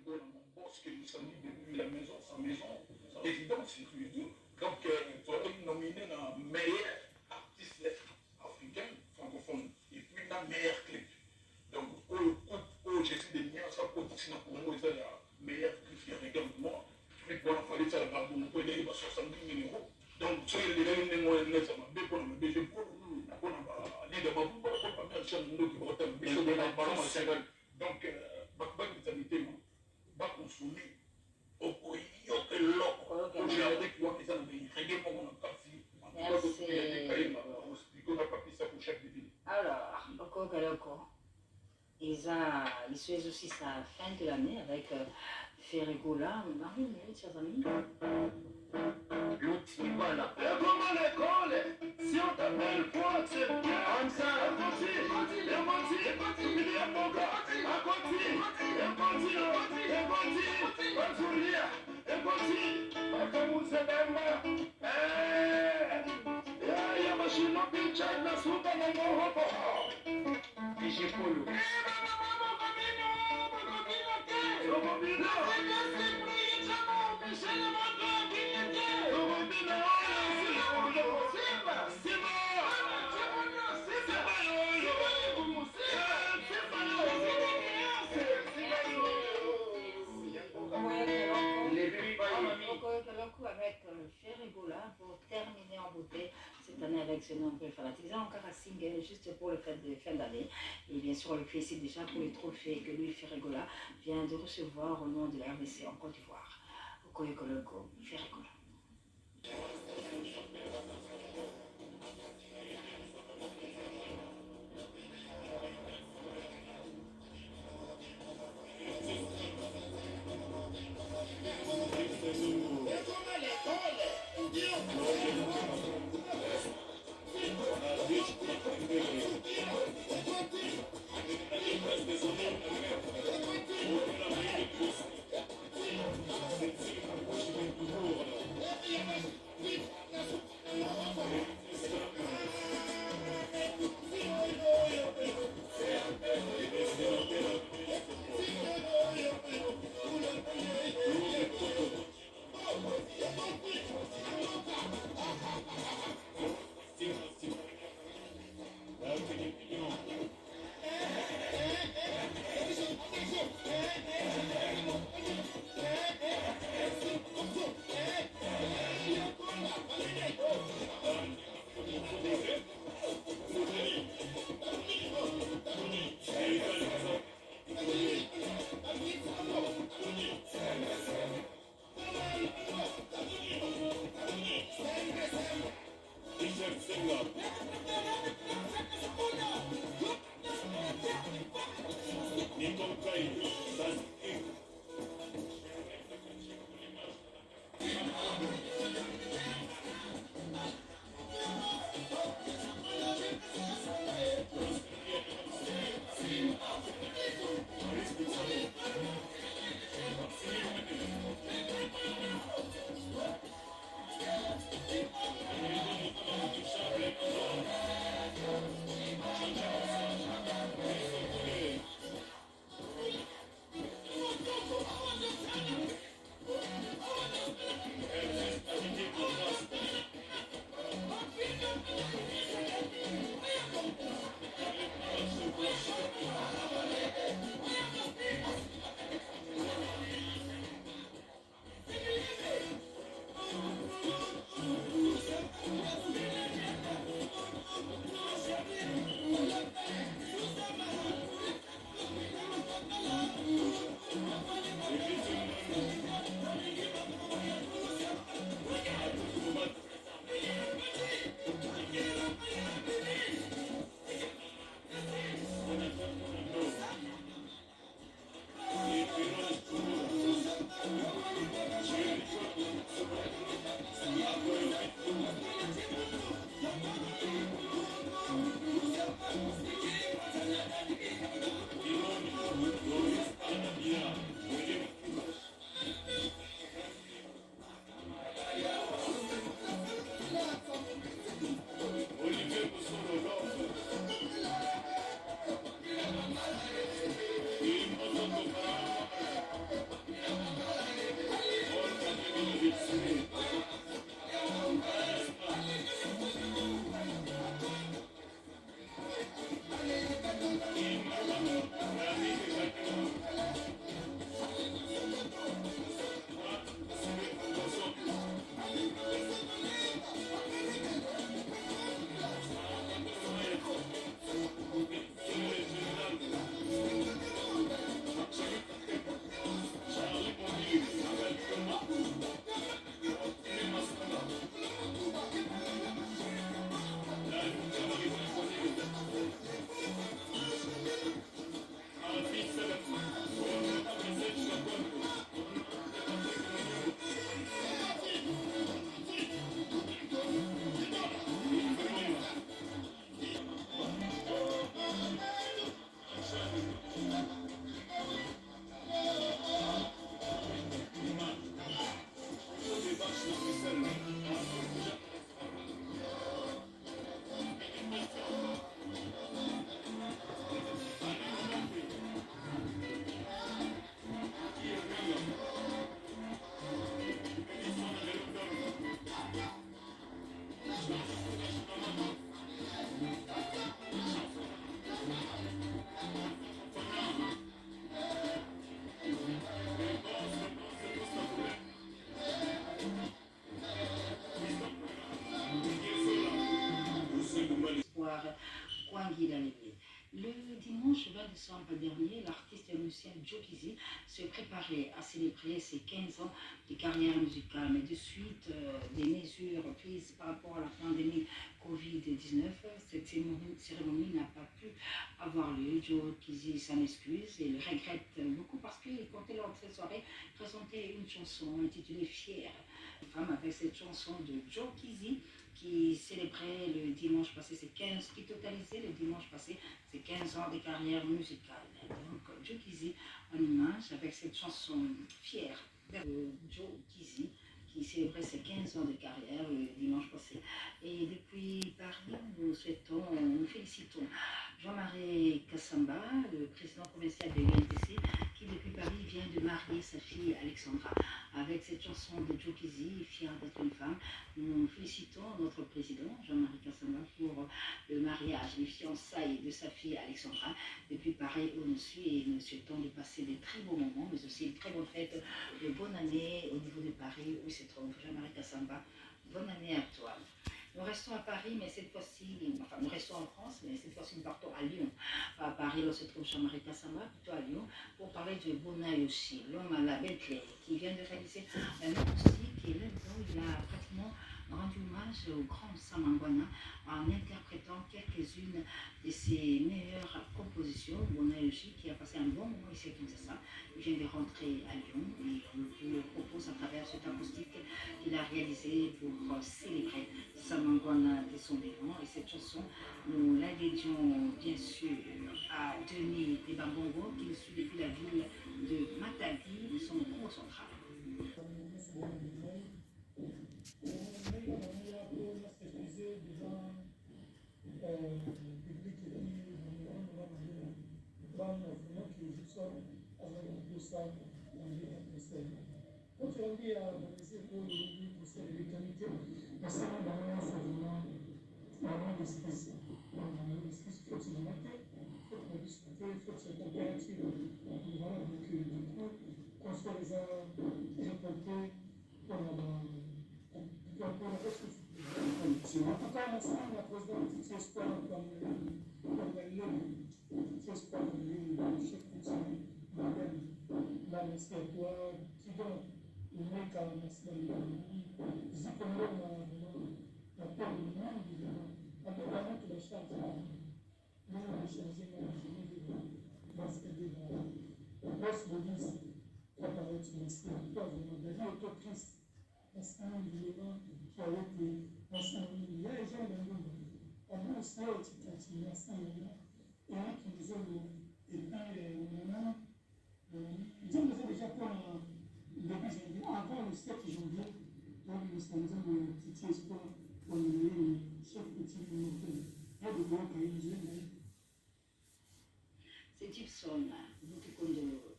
frigo dans mon boss, que nous sommes depuis la maison, sa résidence et tout et tout. Donc, tu as nominé la meilleure artiste africain francophone et puis la meilleure clip. Donc, au je suis des liens, ça peut être pour moi, c'est la meilleure clip qui regarde moi. Puis, bon, il fallait faire la barbe, on peut aller à 70 000 euros. Donc, tu sais, les gens qui ont été ça m'a bien pour le BG pour aller de ma bouche, pour la première chaîne, nous qui vont être bien de la balance. Donc, ma vitalité, va consommer. Alors, il souhaite aussi sa fin de l'année avec Ferregola, Marie, chers amis. L'outil, voilà. Et comment l'école, si on t'appelle quoi, c'est bien. Comme ça, à côté, avec Ferregola pour terminer en beauté cette année avec ce nombre fanatisant, encore un single juste pour le fête de fin d'année. Et bien sûr, on le félicite déjà pour les trophées que lui, Ferregola, vient de recevoir au nom de la RDC en Côte d'Ivoire. Okoyekoloko, Ferregola. Kwangila Lele. Le dimanche 20 décembre dernier, l'artiste et musicien Joe Kizzy se préparait à célébrer ses 15 ans de carrière musicale, mais de suite des mesures prises par rapport à la pandémie Covid-19, cette cérémonie n'a pas pu avoir lieu. Joe Kizzy s'en excuse et le regrette beaucoup parce qu'il comptait lors de cette soirée présenter une chanson intitulée Fier. Femme avec cette chanson de Joe Kizzy qui célébrait le dimanche passé ses 15, qui totalisait le dimanche passé ses 15 ans de carrière musicale. Donc Joe Kizzy en image avec cette chanson Fier de Joe Kizzy qui célébrait ses 15 ans de carrière le dimanche passé. Et depuis Paris, nous félicitons Jean-Marie Kassamba, le président provincial de l'UNTC, qui depuis Paris vient de marier sa fille Alexandra. Avec cette chanson de Joe Kizzy, Fière d'être une femme, nous félicitons notre président Jean-Marie Kassamba pour le mariage, les fiançailles de sa fille Alexandra. Depuis Paris où nous sommes et nous souhaitons de passer des très beaux moments, mais aussi une très bonne fête de bonne année au niveau de Paris où se trouve Jean-Marie Kassamba. Bonne année à toi. Nous restons à Paris, mais cette fois-ci, enfin nous restons en France, mais cette fois-ci nous partons à Lyon. À Paris, là se trouve Jean-Marie Kassamba, plutôt à Lyon, pour parler de Bonaï aussi, l'homme à la belle clé, qui vient de réaliser un acoustique et là-dedans il a pratiquement rendu hommage au grand Samangwana en interprétant quelques-unes de ses meilleures compositions. Bonaï aussi, qui a passé un bon moment ici à Kinshasa, il vient de rentrer à Lyon et on le propose à travers cet acoustique qu'il a réalisé pour célébrer Samangwana de son vivant. Et cette chanson, nous la dédions bien sûr à Denis Debambongo qui nous suit depuis la ville de Matadi, de son Congo central. C'est Gibson,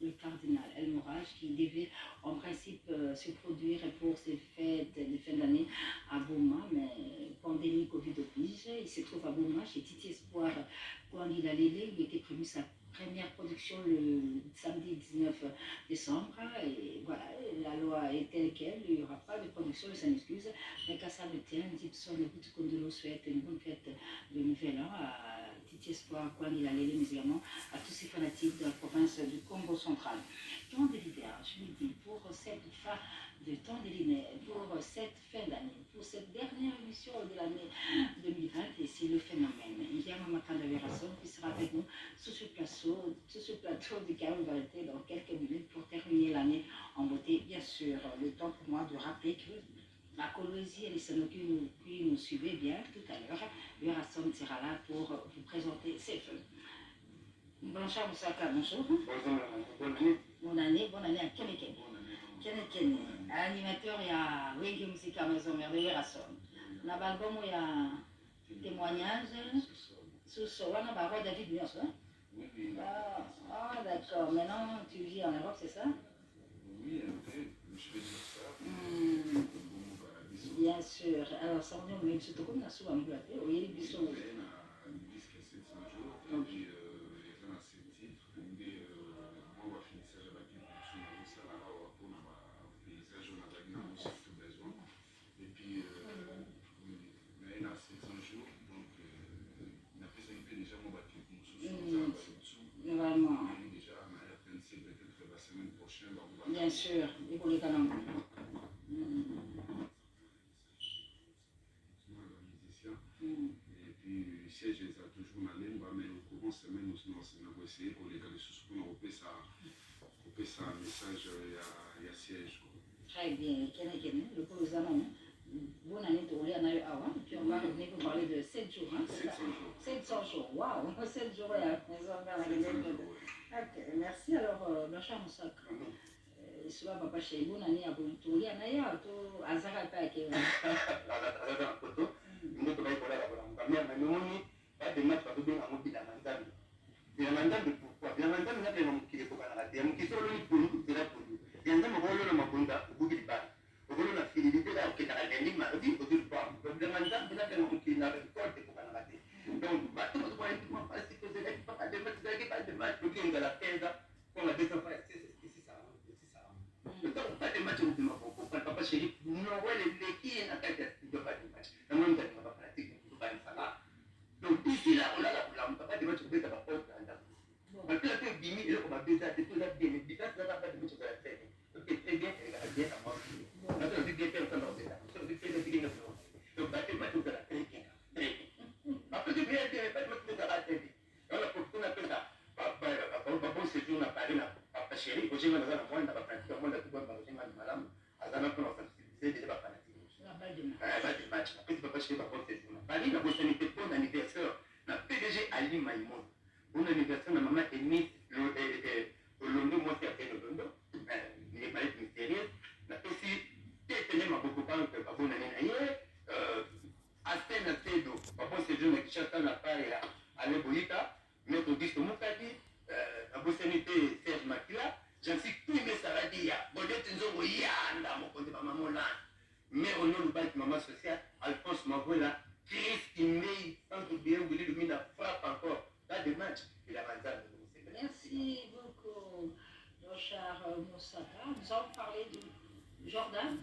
le cardinal El Mourage, qui devait en principe se produire pour ses fêtes de fin d'année à Boma, mais pandémie Covid oblige, il se trouve à Boma chez Titi Espoir Kwangila Lele. Il était prévu sa première production le samedi 19 décembre et voilà, la loi est telle qu'elle, il n'y aura pas de production, il s'en excuse, mais qu'à ça ne tient, Gibson le Boutikondolo souhaite une bonne fête de nouvel an à Titi Espoir Kwangila Lele, mais également à tous ces fanatiques de la province du Congo central. Tant de leaders, je vous dis, pour cette fin de temps d'éliminaire, pour cette fin d'année, pour cette dernière émission de l'année 2020, et c'est le phénomène. Il y a Maman Verasson qui sera avec nous sur ce plateau de Carole Variété dans quelques minutes pour terminer l'année en beauté. Bien sûr, le temps pour moi de rappeler que la Colosie et les Sanoki qui nous suivaient bien tout à l'heure, Verasson sera là pour vous présenter ses feux. Blanchard Moussaka, bonjour. Bonne année à Keneken. Keneken, animateur, il y a Wengi Moussika Maison Mère de Verasson. Na l'album, il y a témoignage. Sous Sowana Baro David Mios. Ah, d'accord. Maintenant, tu vis en Europe, c'est ça? Oui, un peu. Je peux dire ça. Bien sûr. Alors, ça me dit, c'est comme la soupe à Mboulaté. Oui, il y a des bisous. Déjà mon bien sûr. Et pour les canons. Musicien. Et puis, siège, ça toujours ma ligne, mais au courant semaine, nous avons essayé pour les gars de sous pour nous couper ça message, il y a siège. Très bien. Le président, bonne année, tu as eu avant. Puis on va revenir pour parler de 7 jours. Hein, 700 jours. 700 jours. Waouh, 7 jours. Ok, merci. Alors, Blanchard Moussak. Souvent, papa, chez bonne année à Bonito. Il y en a eu à Zarapa qui est là. Nous devons aller à la caméra, mais nous, pas de match, pas de bien à mobile à Mandam. Il y a un mandam de pourquoi. Il y a un mandam qui est qui est pour la terre, qui sont les pour nous, c'est la pour nous. Il y a un mandam qui est Mabunda, au bout du bar. Au bout de la fidélité, là, qui est à la dernière mardi, au bout du bar. Donc, le mandam qui est là, qui est pour la terre. Donc, tout le monde voit que c'est pas de match, pas de match, le game de la terre, qu'on a déjà fait, c'est ça. Donc, pas de match, on ne peut pas, papa chéri, nous, les qui est en train de pas de match. Donc, d'ici là, on a la papa de match, on peut avoir peur d'un dame. On peut faire 10 000 euros, on va baiser, c'est tout là bien, mais dis-toi, ça n'a pas de match, on va la faire. Donc, très bien, elle a bien à moi. On a dit bien faire ça dans le débat. On a dit bien faire ça. Donc, pas de match, on va la faire. Très bien. Après, tu viens dire, pas de match, on va la faire. On a pour qu'on appelle ça. Papa, c'est une appareil, papa chéri, quand j'ai un peu moins, on va prendre tout le monde, tout le monde va manger madame. Azana pour la sensibilité, c'est pas fanatique. La balle de match. La balle de match. Après, tu peux pas chéri, papa, c'est une. Paris, la bonne sanité, bon anniversaire. La PDG Ali Maïmon. Bon anniversaire, ma maman est née au Londo, moi c'est après le Londo. Il est pas mystérieux. La PCI, tenez ma beaucoup pas que bon année ailleurs. Asten Astedo, papa c'est jeune qui chante la paille à l'Eboïta. Notre disque Moukadi, la bonne sanité Serge Makila. J'en suis tout aimé Saradia. Bodette Nzongo Yanda, mon côté maman là. Mais au nom du bac maman sociale, Alphonse Mavola. Frappe encore. Là, des matchs, il a mal. Merci beaucoup, Rochard Moussaka. Nous allons parler de Jordan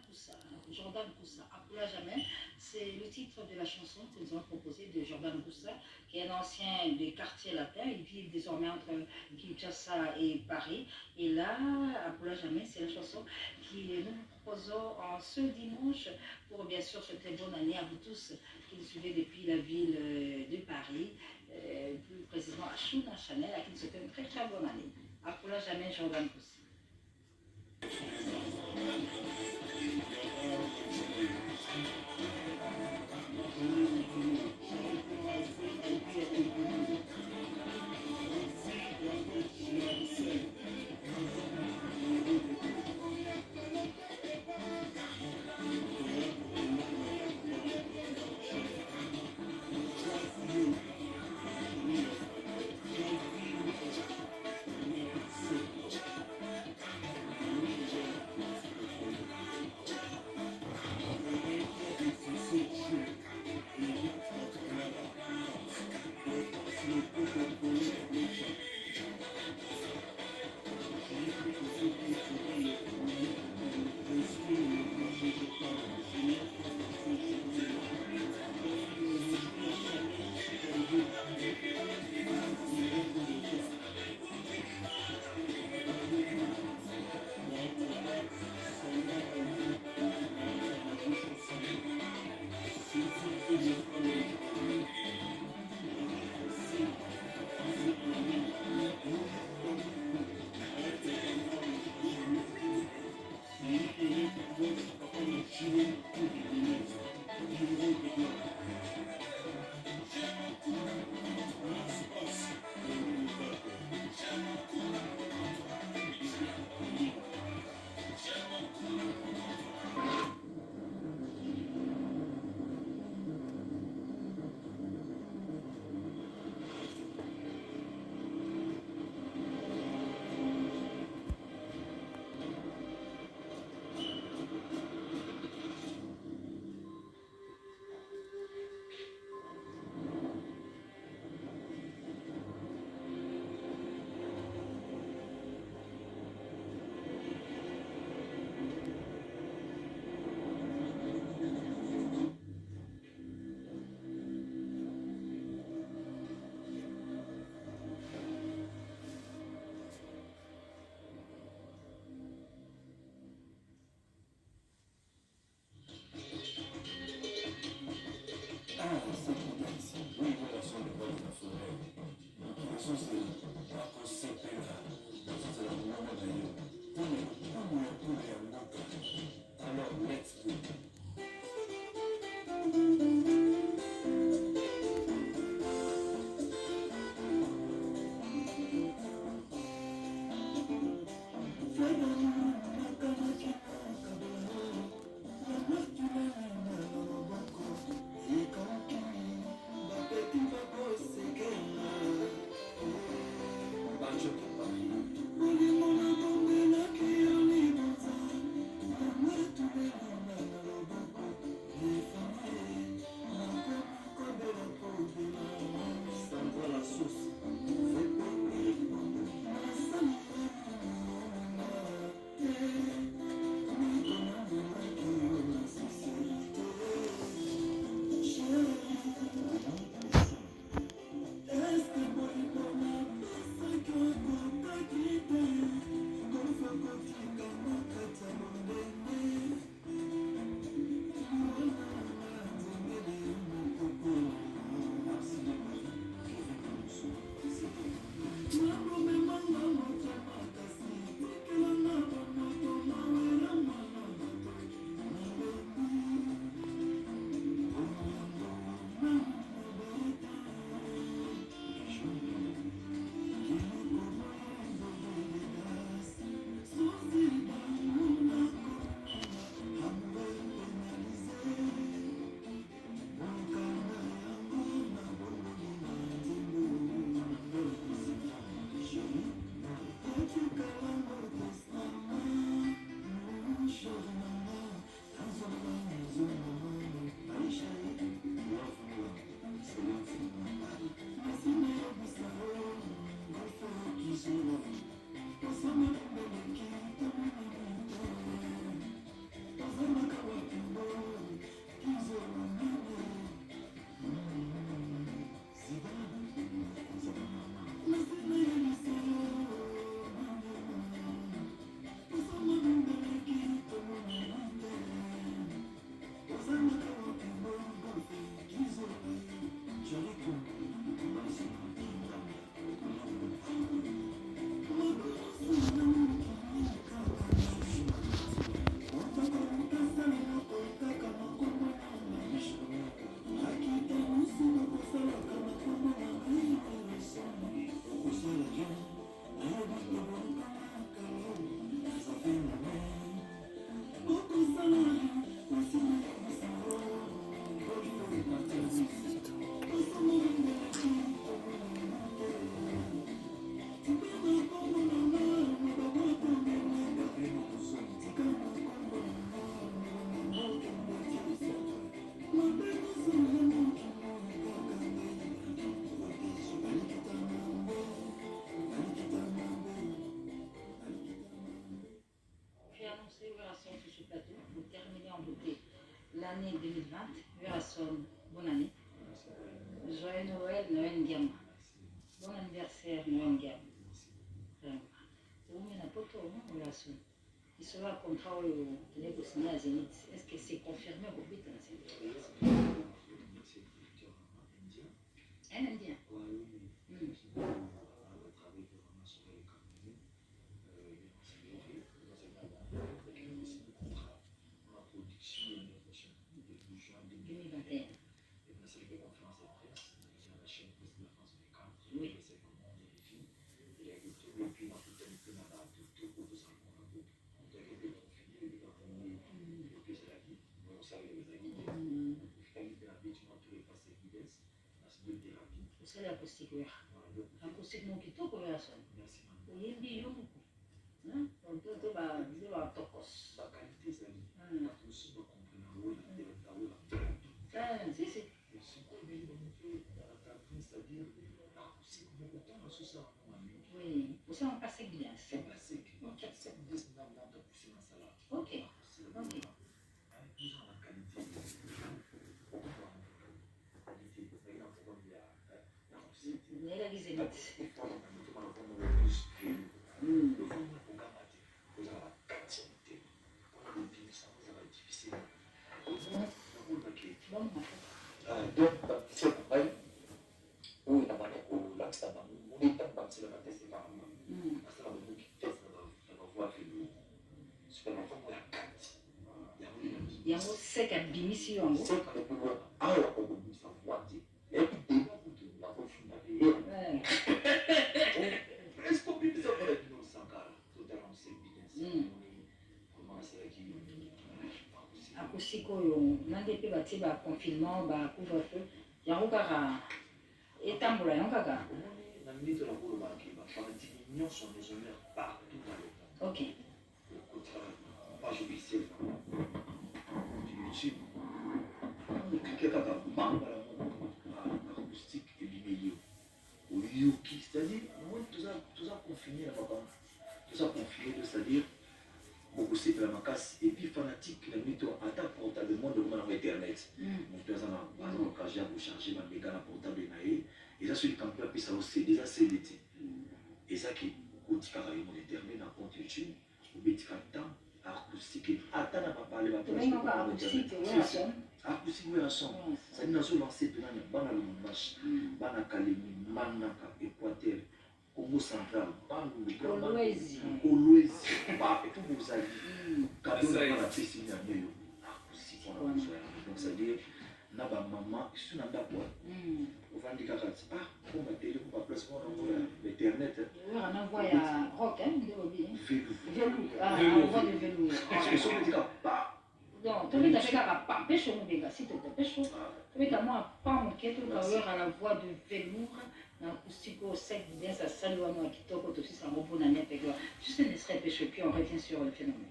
Koussa. Jordan Koussa, Apula Jamais, c'est le titre de la chanson que nous avons proposée de Jordan Koussa, qui est un ancien des quartiers latins. Il vit désormais entre Kinshasa et Paris. Et là, Apula Jamais, c'est la chanson que nous proposons en ce dimanche pour bien sûr souhaiter bonne année à vous tous qui nous suivez depuis la ville de Paris, plus précisément à Chouna Chanel, à qui nous souhaitons une très très bonne année. Apula Jamais, Jordan Koussa. L'année 2020, Verason, bonne année. Joyeux Noël, Noël Ndiama. Bon anniversaire, Noël Ndiama. Vraiment. Vous n'avez pas tout, non, Verason. Il sera contrat au négocié à Zénith. Est-ce que c'est confirmé au but dans cette un Indien. C'est l'acoustique, oui. L'acoustique, non, qui toque, oui, à son. Oui, il y a beaucoup. Hein? Donc, tout va tocos. La qualité, c'est aussi de comprendre. Ah, si, si. C'est-à-dire, l'acoustique, autant ce ça. Oui, vous en passez bien. C'est passé. Ok. Ok. Ok. Nella Ghiselit. Donc, c'est pareil. Oui, la manière où l'Amsterdam, on est en partie de la tête, c'est pas mal. Parce que la manière qui teste, on va voir que le supermarché, on a 4. Il y a un sec à bimisi en haut. C'est quand même pour un la commune, ça voit dire. Et puis, des gens qui la font fumer. Presque comme une seule fois, nous sommes totalement c'est business. Comment c'est qui acoustique oyo nande pe batie ba confinement ba couvre-feu yango kaka etambola yango kaka na minute la bolo ba ki ba fanatique nyonso les honneurs partout dans le monde. OK. Page officielle YouTube. Cliquez kaka bamba la acoustique et bimeyo. Oyuki, c'est-à-dire moi tout ça confiné là papa. Tout ça confiné, c'est-à-dire beaucoup c'est la macasse et puis fanatique la minute attaque portablement de mon internet. Donc tu as un occasion pour charger ma méga portable naé et ça sur le campeur puis ça aussi déjà c'est l'été. Et ça qui au tika rayon déterminé dans compte YouTube, au betika temps acoustique attends n'a pas parler Tu veux encore acoustique ou un son? Acoustique ou un son. Ça dit dans ce lancer de l'année bana le match, bana Kalemi, Manaka, Équateur, Congo central, Kolwezi. Bah, et tout vous avez cadeau dans la piscine à New York. Acoustique on a besoin. Donc ça dit na ba maman ici na ndako. On va dire ah on va télé pour place on envoie l'internet. On envoie à rock hein de lobby. Vélo. Ah, on envoie de vélo. Parce que ça veut dire pas. Non, tu veux t'appeler à pas pêche au Béga, si tu te pêche. Tu veux qu'à moi pas mon quête ou à la voix de velours. Acoustique au sec, bien ça salue à moi qui toque aussi ça rebond à avec toi. Juste un extrait pêche puis on revient sur le phénomène.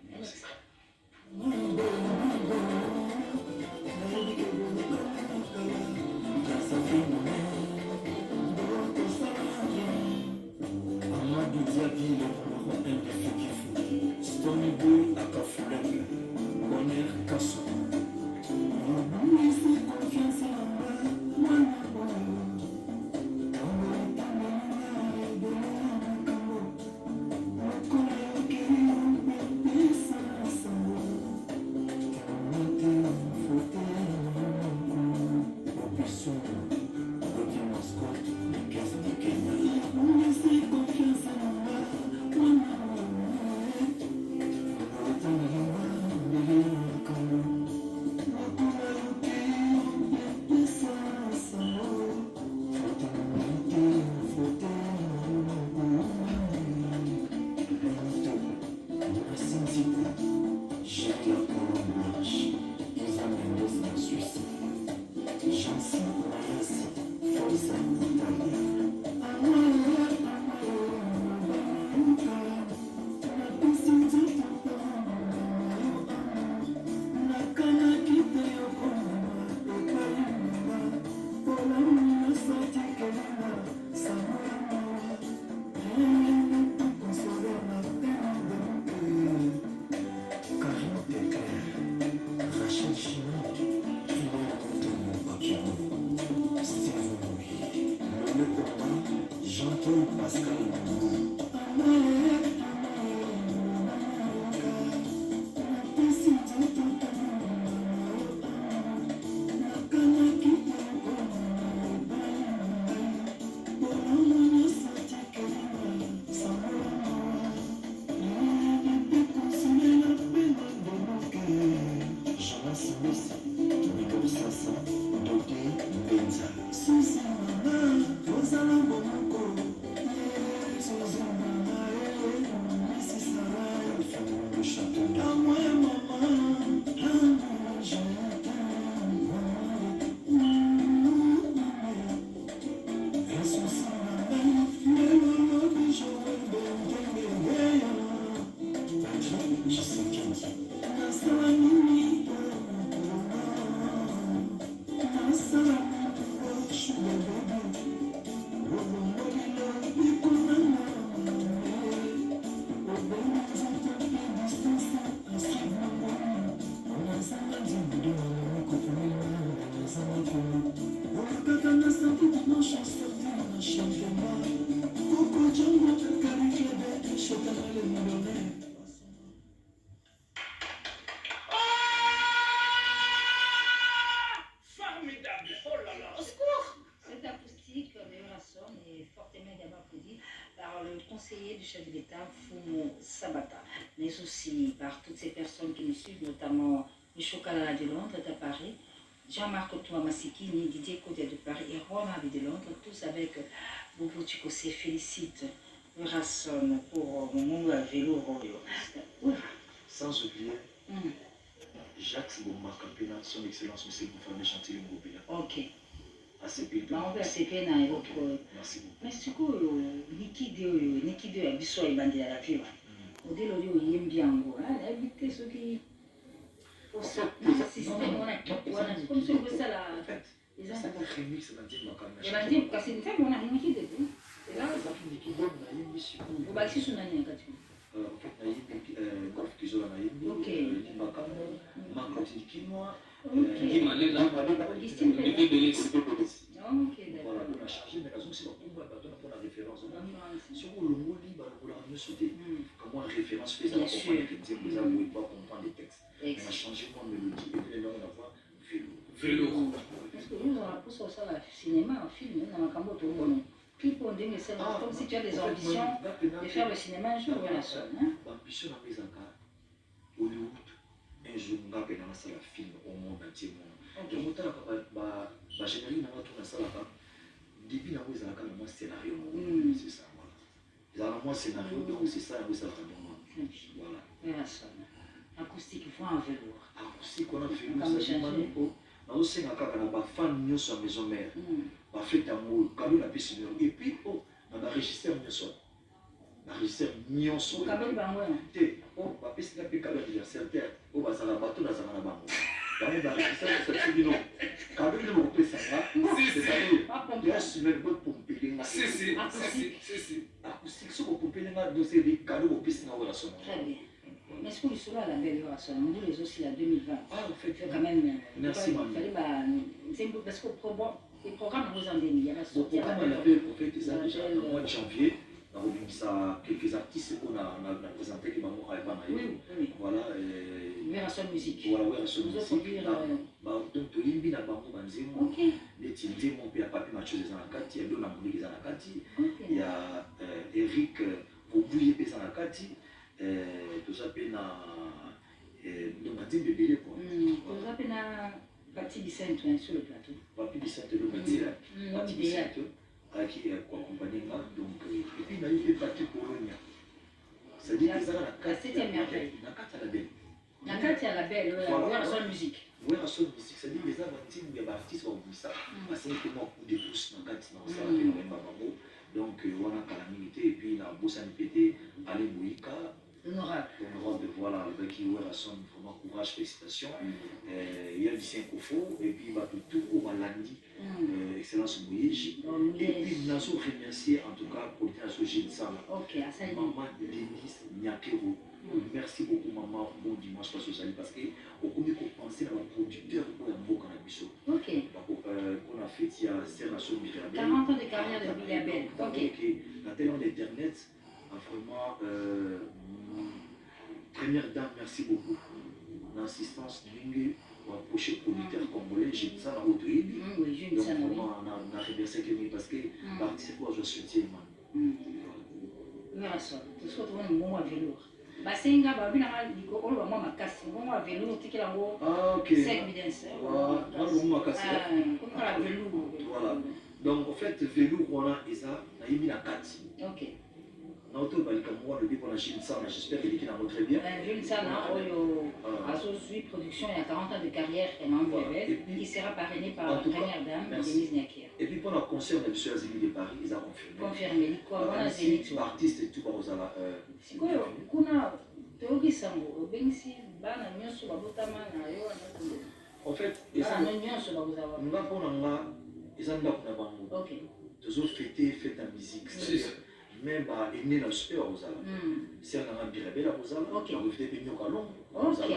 Du chef de l'État, Fumo Sabata, mais aussi par toutes ces personnes qui nous suivent, notamment Michel Kalala de Londres à Paris, Jean-Marc Touamasikini, Didier Côté de Paris et Romain de Londres, tous avec Boubou Tchikosé félicitent Rasson pour mon vélo. Sans oublier Jacques Bouma Campina, son excellence, monsieur Boufamé Chantilly Ngobila. Ok. ACP. On peut ACP na Ok, merci beaucoup. mais c'est quoi Nikide ya biso ibandi ya vie. Odelo yo yembi yango, hein, habité ceux qui au système on a comme ça que ça la En fait, les ça va remix ça va dire Makana. et va dire parce que c'est on a Nikide. Et là ça fait Nikide na yembi sur. on va essayer sur nani kati. En fait, na yembi golf kizola na yembi. Ok. Makana, Makoti Kinwa. Ok. Augustine Bellis. Ok, voilà, d'accord. on a changé, mais la zone c'est pas pour moi, pour la référence. Si Sur le mot libre, on l'a mieux sauté. Comment la référence fait ça, bien on sûr. comprend les critiques, les avoués, pas comprendre les textes. On a Excellent. changé mon mélodie et puis là on a voix Vélo. Parce que nous, on a pour ça le cinéma, un film, on a un cambo tout bon. Qui pour dire, c'est comme si tu as des ambitions de faire le cinéma un jour, voilà ça. L'ambition dans mes encas, Hollywood, un jour, on va faire un film au monde entier. Donc, on a généré dans ça là-bas. Début dans les encas, moi scénario, c'est ça. Voilà. Moi scénario, donc c'est ça, ça va bien. Voilà. Voilà ça. Acoustique, il faut un velours. Acoustique, on a fait ça. On a aussi un fan de sa maison mère. On a fait un mot, on a fait et puis, on a enregistré un mot. Régisseur nyonso te o bapesi na mpe kado anniversaire te o bazala bato nazala na bango bango barégisseur osati bino kado bino bokopesanga yasumele bopompelenga acoustique so bopompelenga dossier de kado bopesinga oyo nasona. Très bien. Mais est-ce que le solo à la belle heure, ça nous les aussi la 2020. Ah, en fait, quand même. Merci, maman. C'est parce que les programmes vous en donnent. Il y a la sortie. Le programme, on avait fait déjà au mois de janvier. On a remis ça quelques artistes qu'on a présenté qui m'ont oui. Voilà. Version musique. Voilà, version musique. Donc, tout le monde a bango banzemo. Les tindés, mon père, papi, ma chose, ils ont la carte. Il y a deux nambouli, ils ont la carte. Il y a Eric, Obouye, ils ont la carte. Tout ça, il y a donc un type de délai. Tout ça, il y a Papi Vicente sur le plateau. Papi Vicente, le métier. Papi Vicente. Qui est accompagné là, donc, et puis il a eu fait partie Pologne. C'est-à-dire que ça a la carte à la belle. La carte à la belle, oui, à son musique. Oui, à son musique. C'est-à-dire que les artistes, il y a des artistes qui ont vu ça. Parce que moi, coup de pouce dans la carte, ça a fait le même bababo. Donc, on a calamité, et puis il a bossé à pété, Alain Mouika. Honorable. Honorable, voilà, avec qui ouais, à son vraiment courage, félicitations. Il y a du Saint-Kofo, et puis il va tout au Malandi, Excellence Mouyéji. Et puis nous avons remercié en tout cas pour le Gilles Sala. Ok, à ça. Maman Denise Nyakero. Merci beaucoup, maman. Bon dimanche, parce que au combien qu'on pensait dans le producteur pour un beau cannabis. Ok. On a fait il y a Serration Mirabel. 40 ans de carrière de Mirabel. Ok. La télé d'Internet. Vraiment, première dame, merci beaucoup. L'assistance d'une prochain producteur congolais, j'ai ça dans votre île. Oui, j'ai ça. Donc, vraiment, on a reversé quelques parce que partie pour je soutiens. Merci. Tu souhaites un bon velours. Basenga, babina liko olo mama makasi. Bon velours, tu kila ngo. Ah, ok. 5 évidence. Voilà, bon makasi. Ah, velours. Voilà. Donc, en fait, velours, on a ça, on a mis la 4. Ok. J'espère qu'il est très bien. Jules Sana, Azozui Production, il y a 40 ans de carrière et membre qui sera parrainé par la première dame, Denise Nyakero. Et puis pour le concert de M. Azimi de Paris, ils ont confirmé. Confirmé. Quoi, on a artiste et tout, on a. C'est quoi, kuna Théorie Sango, Bengsi, Bana, Nyonso, Babotama, Nayo, en fait, ils ont nous avons ils ont ok. Toujours fêter, fête la musique. Même est né dans le super aux Alpes. C'est un ami rebelle aux Alpes. Ok. On fait des mignons à Londres. Ok.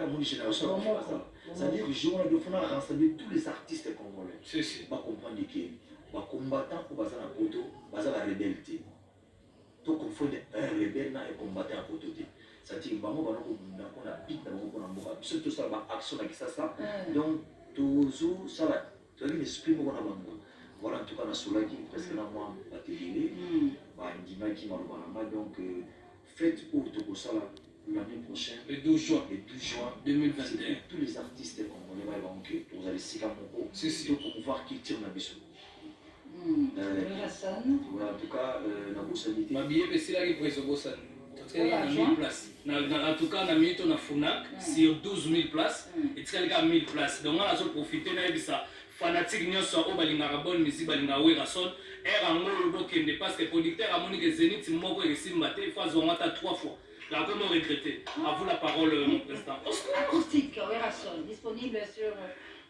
Mon génération, c'est-à-dire que on a de rassembler tous les artistes congolais. C'est pas comprendre que les combattants pour baser la photo, baser la rebelleté. Donc on fait un rebelle et combattant à photo. C'est-à-dire que on a pique dans mon amour. Surtout ça, action avec ça. Donc toujours ça va. Tu as dit l'esprit mon amour. Voilà, en tout cas, on a Solaki, parce que là, moi, on a télé, donc, faites où tout ça l'année prochaine, le 12 juin 2021. Tous les artistes congolais, vous allez s'y pour voir qui tire la biseau. En tout cas, la possibilité. Ma billet, c'est là qu'il faut se il y a 1000 places. En tout cas, on a mis ton FUNAC sur 12 000 places. Et tu as 1000 places. Donc, on a profité de ça. Fanatique, nous sommes au Balingara bonne musique, Balingara Werason. Et en gros, le parce que le producteur a monique Zénith, Moko et Simbate, il faut avoir 3 fois. Là, comment regretter? À vous la parole, mon président. Acoustique, Werason, disponible sur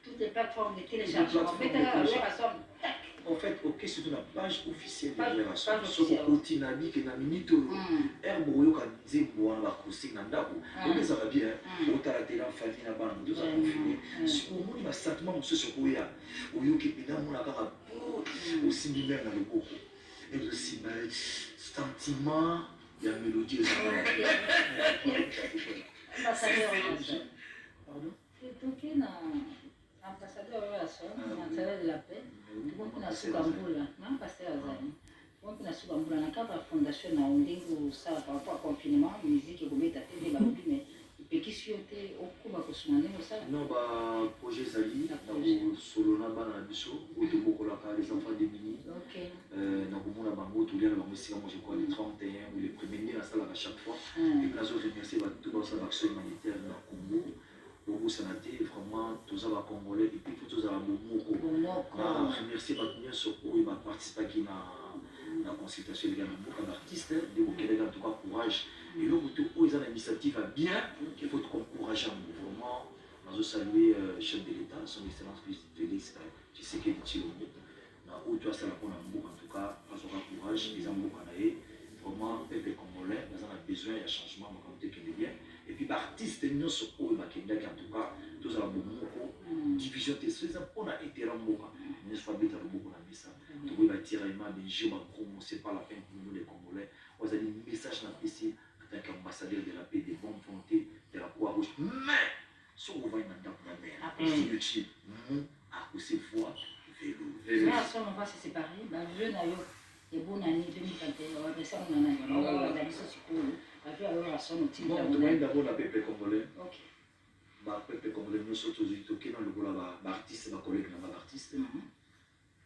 toutes les plateformes de téléchargement. Werason, tac. En fait, ok, c'est une page officielle de Werason. Page Sur officielle. le côté, il y a une minute. Herbo, il y a un acoustique dans le dos. Donc, ça va bien. Autant la télé, famille, la bande, tout ça confiné. Si au moins, il y a sentiment, monsieur, sur quoi il y a. Au lieu que, évidemment, on a aussi mis dans le beaucoup. Et aussi, sentiment, il y a une mélodie. Ambassadeur Werason. Pardon? Ambassadeur Werason, ambassadeur de la paix. On a Sougambula, non, pasteur Azali. On a Sougambula, on a quand la fondation na ondingo ça par rapport au confinement, musique et comme ta télé, mais qui sauter au coup va consommer ça. Non, bah projet Zali, donc solo na bana na biso, autoboko la les enfants des mini. OK. Donc on a bango tout bien, donc c'est moi je crois les 31 ou les premiers à ça à chaque fois. Et puis là je remercie tout dans sa action humanitaire dans le Congo. Congo Sanaté, vraiment, tous les Congolais, et puis tous les Moko. Je remercie bien sûr pour participer à la consultation de l'artiste, de vous en tout cas courage. Et là, vous avez une initiative à bien, qu'il faut encourager vraiment. Je salue le chef de l'État, son excellence Félix Tshisekedi Tshilombo. Où tu as ça en tout cas, courage, les amours vraiment, le peuple congolais, nous avons besoin d'un changement, comme tu dis bien. Et puis, l'artiste, nous sommes en tout cas, tous à la division de ces on a été en Moka. Nous sommes bien dans le Moka, ça. Tout le monde tire les mains des jeux, c'est pas la peine pour nous les Congolais. Vous avez un message dans le PC en tant qu'ambassadeur de la paix, de bonne volonté, de la Croix-Rouge. Mais, si on va dans la mer, si le chien, nous, à cause de voix, vélo. Là, si on va se séparer, le jeune a eu des bonnes années 2021, on va ça, on a la liste sur tout. Bon, tout le monde d'abord la peuple congolais. OK. Le peuple congolais, nous sommes tous dans le boulot, l'artiste, ma collègue, l'artiste,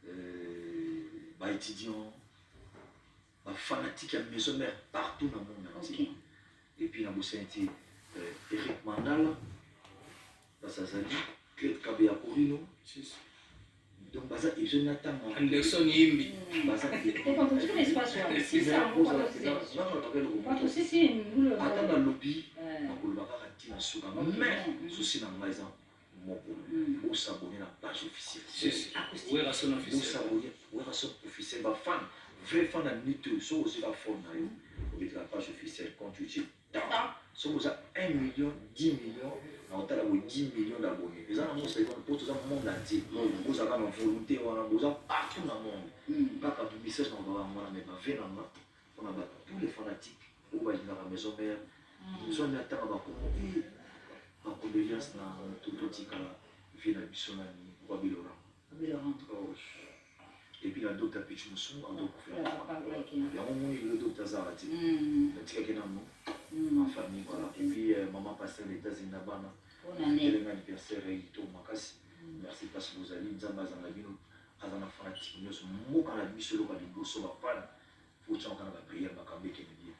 les étudiants, les fanatiques à maison mère partout dans le monde entier. Et puis, nous avons Eric Mandala, Sazali, Claude Kabea Corino. Donc, Baza et Jonathan Anderson Yimbi. Baza et quand on trouve l'espace, c'est ça, on va aussi, nous le attends dans le lobby, on va pas rater un souk. Mais, ceci dans le maison, on s'abonne à la page officielle. Werason On officiel. s'abonne à la page officielle. Ma fan, vrai fan à Nito, so aussi la forme, on met la page officielle quand tu dis, so vous avez 1 million, 10 millions. On a 10 millions d'abonnés. Les gens pour tout le monde entier. Vous avez une volonté, vous avez partout dans le monde. Quand on a un message, on va avoir on a tous les fanatiques. On va dans la maison mère. Nous sommes attendus à la condoléance dans tout le temps. Vie dans le Bissonani, pour Abilora. Et puis, le docteur Pichmoussou, un docteur. Il y a un moment où le docteur Zarati. Le tigre en famille, voilà. Et puis, maman passait les États-Unis là-bas. Un anniversaire Ito Makasi. Merci parce que vous allez nous amener à la vie. À la fanatique, nous sommes moquant la vie sur le cas de Bosso, ma femme. Faut que tu aies la prière, ma cambe qui me dit.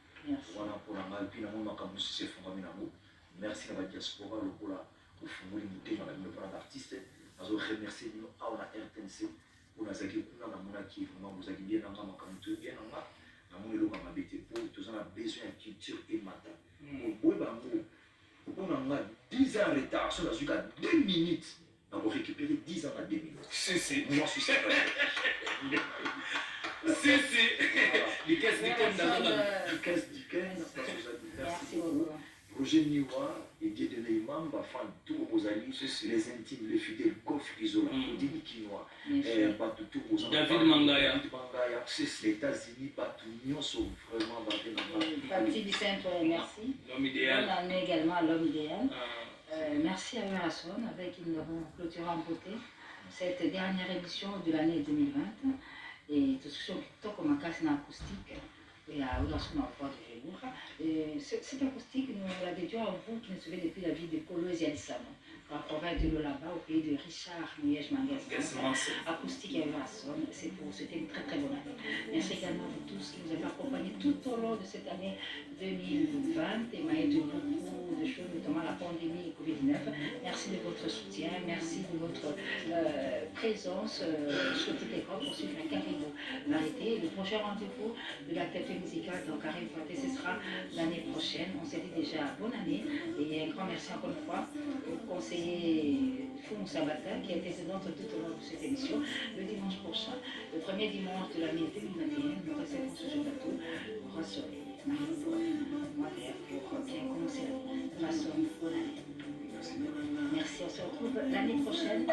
Voilà pour la mal, puis la maman, comme si c'est fondé dans nous. Merci à la diaspora, le pour la fondre les moutons dans la vie de l'artiste. Nous remercier nous à la RTNC. Pour la zaki, pour la mona qui vraiment vous avez bien dans ma cambe, tout bien dans ma. Dans mon élo, comme habité pour tous, on a besoin de culture et matin. On a 10 ans en retard, sur la suite à 2 minutes. On va récupérer 10 ans à 2 minutes. Si. Moi, je suis certain. Si. Les caisses Merci beaucoup. Roger Niwa et Dieu Imam, Bafan, tous vos amis, les intimes, les fidèles, Kof Isola, Dini Kinoa, Batutu, David Mangaya, les États-Unis, Batunion sont vraiment battus dans le Parti du Centre, merci. l'homme idéal. On en est également à l'homme idéal. Merci à Werason, avec qui nous avons clôturé en beauté cette dernière émission de l'année 2020. Et tout ce qui est comme un casse acoustique. Et à Werason en voix de Géboura. Cette acoustique, nous la dédions à vous qui nous suivez depuis la vie de Kolo Ezialisama. la province de Lolaba, au pays de Richard Liège Mangas, acoustique et Vasson. C'est pour souhaiter une très très bonne année. Merci également à vous tous qui nous avez accompagnés tout au long de cette année 2020, témoigné de beaucoup de choses, notamment la pandémie Covid-19. Merci de votre soutien, merci de votre présence sur toute l'école pour suivre un Caribou Variété. Le prochain rendez-vous de la tête musicale dans Caribou Variété, ce sera l'année prochaine. On s'est dit déjà bonne année et un grand merci encore une fois au conseiller Fou Sabata qui a été présent tout au long de cette émission. Le dimanche prochain, le premier dimanche de l'année 2021, nous recevons sur ce plateau Rossoleil, Marie-Paul, pour bien commencer la façon bonne année. Merci, on se retrouve l'année prochaine.